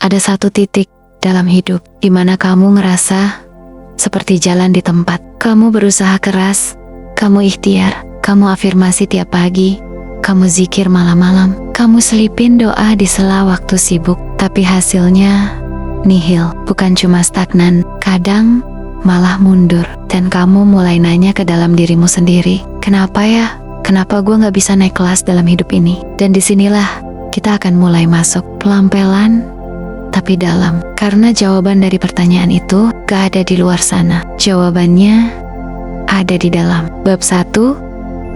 Ada satu titik dalam hidup di mana kamu ngerasa seperti jalan di tempat. Kamu berusaha keras, kamu ikhtiar, kamu afirmasi tiap pagi, kamu zikir malam-malam, kamu selipin doa di sela waktu sibuk, tapi hasilnya nihil. Bukan cuma stagnan, kadang malah mundur. Dan kamu mulai nanya ke dalam dirimu sendiri, kenapa ya? Kenapa gue gak bisa naik kelas dalam hidup ini? Dan disinilah kita akan mulai masuk pelan-pelan tapi dalam. Karena jawaban dari pertanyaan itu gak ada di luar sana. Jawabannya ada di dalam. Bab 1,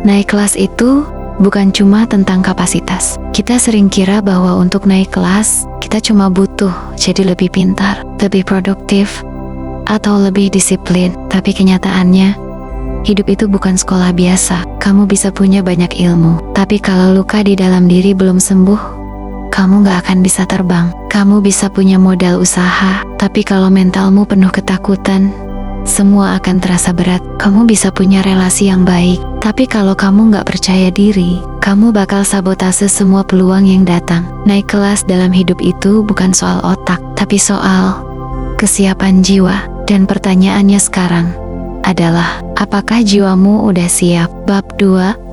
naik kelas itu bukan cuma tentang kapasitas. Kita sering kira bahwa untuk naik kelas, kita cuma butuh jadi lebih pintar, lebih produktif, atau lebih disiplin. Tapi kenyataannya, hidup itu bukan sekolah biasa. Kamu bisa punya banyak ilmu, tapi kalau luka di dalam diri belum sembuh, kamu gak akan bisa terbang. Kamu bisa punya modal usaha, tapi kalau mentalmu penuh ketakutan, semua akan terasa berat. Kamu bisa punya relasi yang baik, tapi kalau kamu gak percaya diri, kamu bakal sabotase semua peluang yang datang. Naik kelas dalam hidup itu bukan soal otak, tapi soal kesiapan jiwa. Dan pertanyaannya sekarang adalah, apakah jiwamu udah siap? Bab 2,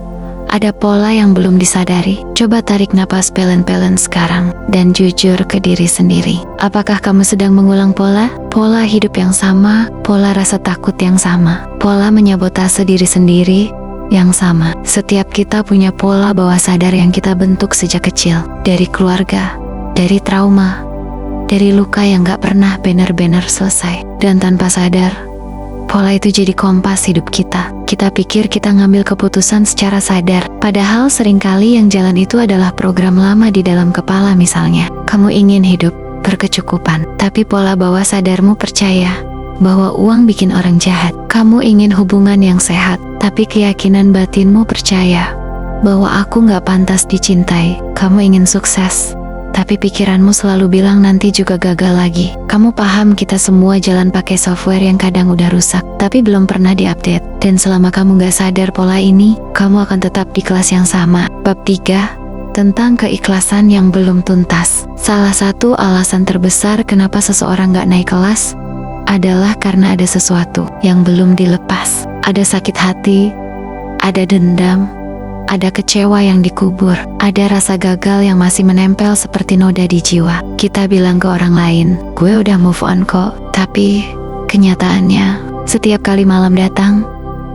ada pola yang belum disadari. Coba tarik napas pelan-pelan sekarang dan jujur ke diri sendiri. Apakah kamu sedang mengulang pola? Pola hidup yang sama, pola rasa takut yang sama, pola menyabotase diri sendiri yang sama. Setiap kita punya pola bawah sadar yang kita bentuk sejak kecil. Dari keluarga, dari trauma, dari luka yang gak pernah benar-benar selesai. Dan tanpa sadar, pola itu jadi kompas hidup kita. Kita pikir kita ngambil keputusan secara sadar, padahal seringkali yang jalan itu adalah program lama di dalam kepala. Misalnya, kamu ingin hidup berkecukupan, tapi pola bawah sadarmu percaya bahwa uang bikin orang jahat. Kamu ingin hubungan yang sehat, tapi keyakinan batinmu percaya bahwa aku gak pantas dicintai. Kamu ingin sukses, tapi pikiranmu selalu bilang nanti juga gagal lagi. Kamu paham kita semua jalan pakai software yang kadang udah rusak, tapi belum pernah diupdate. Dan selama kamu gak sadar pola ini, kamu akan tetap di kelas yang sama. Bab 3, tentang keikhlasan yang belum tuntas. Salah satu alasan terbesar kenapa seseorang gak naik kelas adalah karena ada sesuatu yang belum dilepas. Ada sakit hati, ada dendam, ada kecewa yang dikubur, ada rasa gagal yang masih menempel seperti noda di jiwa. Kita bilang ke orang lain, gue udah move on kok. Tapi kenyataannya, setiap kali malam datang,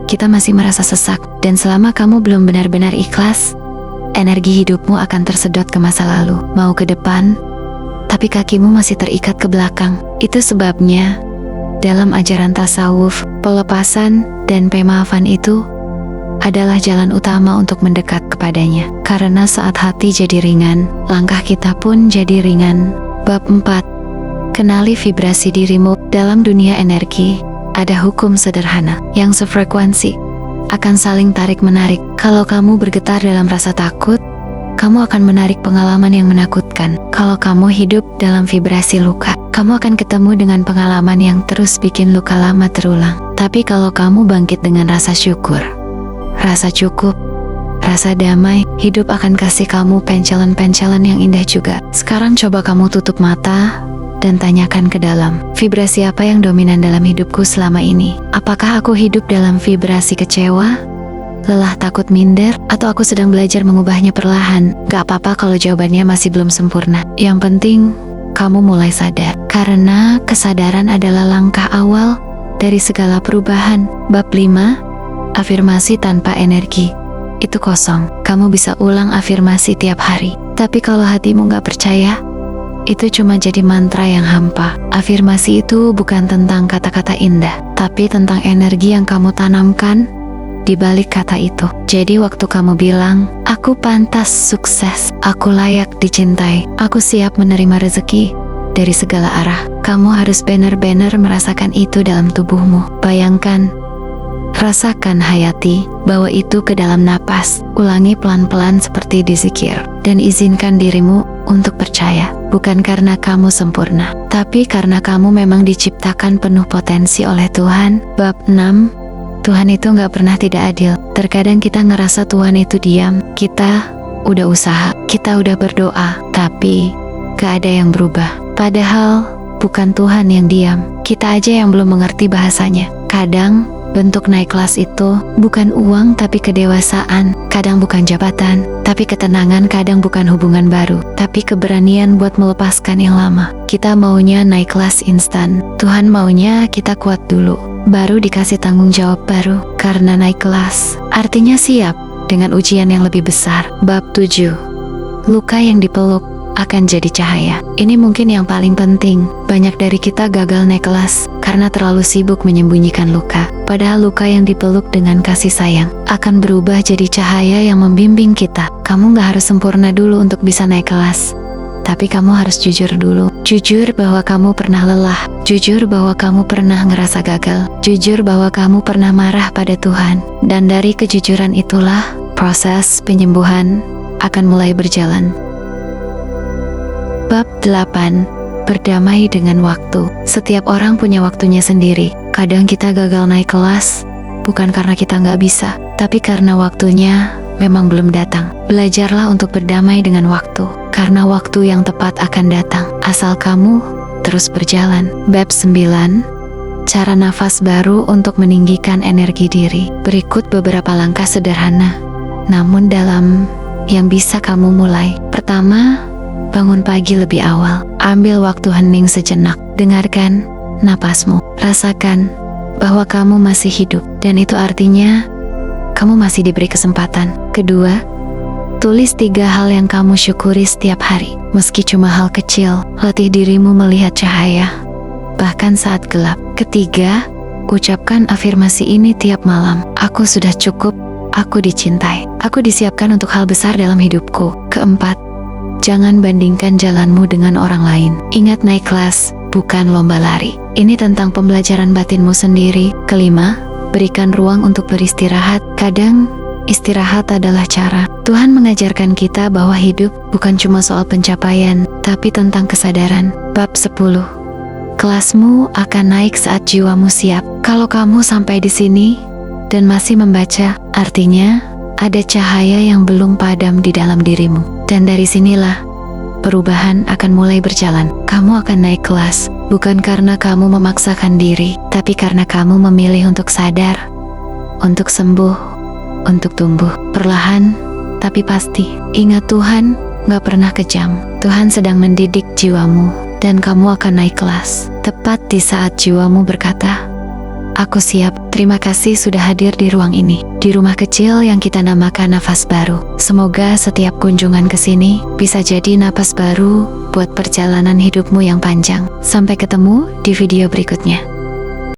kita masih merasa sesak. Dan selama kamu belum benar-benar ikhlas, energi hidupmu akan tersedot ke masa lalu, mau ke depan, tapi kakimu masih terikat ke belakang. Itu sebabnya, dalam ajaran tasawuf, pelepasan dan pemaafan itu adalah jalan utama untuk mendekat kepadanya. Karena saat hati jadi ringan, langkah kita pun jadi ringan. Bab 4, kenali vibrasi dirimu. Dalam dunia energi, ada hukum sederhana yang sefrekuensi akan saling tarik-menarik. Kalau kamu bergetar dalam rasa takut, kamu akan menarik pengalaman yang menakutkan. Kalau kamu hidup dalam vibrasi luka, kamu akan ketemu dengan pengalaman yang terus bikin luka lama terulang. Tapi kalau kamu bangkit dengan rasa syukur, rasa cukup, rasa damai, hidup akan kasih kamu pencelan-pencelan yang indah juga. Sekarang coba kamu tutup mata dan tanyakan ke dalam, vibrasi apa yang dominan dalam hidupku selama ini? Apakah aku hidup dalam vibrasi kecewa, lelah, takut, minder, atau aku sedang belajar mengubahnya perlahan? Gak apa-apa kalau jawabannya masih belum sempurna. Yang penting, kamu mulai sadar. Karena kesadaran adalah langkah awal dari segala perubahan. Bab 5, afirmasi tanpa energi. Itu kosong. Kamu bisa ulang afirmasi tiap hari, tapi kalau hatimu gak percaya, itu cuma jadi mantra yang hampa. Afirmasi itu bukan tentang kata-kata indah, tapi tentang energi yang kamu tanamkan di balik kata itu. Jadi waktu kamu bilang, aku pantas sukses, aku layak dicintai, aku siap menerima rezeki dari segala arah, kamu harus benar-benar merasakan itu dalam tubuhmu. Bayangkan, rasakan, hayati, bawa itu ke dalam napas, ulangi pelan-pelan seperti dizikir, dan izinkan dirimu untuk percaya, bukan karena kamu sempurna, tapi karena kamu memang diciptakan penuh potensi oleh Tuhan. Bab 6, Tuhan itu gak pernah tidak adil. Terkadang kita ngerasa Tuhan itu diam. Kita udah usaha, kita udah berdoa, tapi gak ada yang berubah. Padahal bukan Tuhan yang diam, kita aja yang belum mengerti bahasanya. Kadang bentuk naik kelas itu bukan uang tapi kedewasaan, kadang bukan jabatan tapi ketenangan, kadang bukan hubungan baru tapi keberanian buat melepaskan yang lama. Kita maunya naik kelas instan, Tuhan maunya kita kuat dulu, baru dikasih tanggung jawab baru. Karena naik kelas artinya siap dengan ujian yang lebih besar. Bab 7. Luka yang dipeluk akan jadi cahaya. Ini mungkin yang paling penting. Banyak dari kita gagal naik kelas karena terlalu sibuk menyembunyikan luka. Padahal luka yang dipeluk dengan kasih sayang akan berubah jadi cahaya yang membimbing kita. Kamu gak harus sempurna dulu untuk bisa naik kelas, tapi kamu harus jujur dulu. Jujur bahwa kamu pernah lelah, jujur bahwa kamu pernah ngerasa gagal, jujur bahwa kamu pernah marah pada Tuhan. Dan dari kejujuran itulah proses penyembuhan akan mulai berjalan. Bab 8. Berdamai dengan waktu. Setiap orang punya waktunya sendiri. Kadang kita gagal naik kelas bukan karena kita nggak bisa, tapi karena waktunya memang belum datang. Belajarlah untuk berdamai dengan waktu, karena waktu yang tepat akan datang, asal kamu terus berjalan. Bab 9. Cara nafas baru untuk meninggikan energi diri. Berikut beberapa langkah sederhana, namun dalam yang bisa kamu mulai. Pertama, bangun pagi lebih awal. Ambil waktu hening sejenak. Dengarkan napasmu. Rasakan bahwa kamu masih hidup, dan itu artinya kamu masih diberi kesempatan. Kedua, tulis 3 hal yang kamu syukuri setiap hari. Meski cuma hal kecil, latih dirimu melihat cahaya bahkan saat gelap. Ketiga, ucapkan afirmasi ini tiap malam. Aku sudah cukup, aku dicintai, aku disiapkan untuk hal besar dalam hidupku. Keempat, jangan bandingkan jalanmu dengan orang lain. Ingat, naik kelas bukan lomba lari. Ini tentang pembelajaran batinmu sendiri. Kelima, berikan ruang untuk beristirahat. Kadang, istirahat adalah cara. Tuhan mengajarkan kita bahwa hidup bukan cuma soal pencapaian, tapi tentang kesadaran. Bab 10. Kelasmu akan naik saat jiwamu siap. Kalau kamu sampai di sini dan masih membaca, artinya ada cahaya yang belum padam di dalam dirimu. Dan dari sinilah perubahan akan mulai berjalan. Kamu akan naik kelas, bukan karena kamu memaksakan diri, tapi karena kamu memilih untuk sadar, untuk sembuh, untuk tumbuh. Perlahan, tapi pasti. Ingat, Tuhan gak pernah kejam. Tuhan sedang mendidik jiwamu, dan kamu akan naik kelas. Tepat di saat jiwamu berkata, aku siap. Terima kasih sudah hadir di ruang ini, di rumah kecil yang kita namakan nafas baru. Semoga setiap kunjungan ke sini bisa jadi napas baru buat perjalanan hidupmu yang panjang. Sampai ketemu di video berikutnya.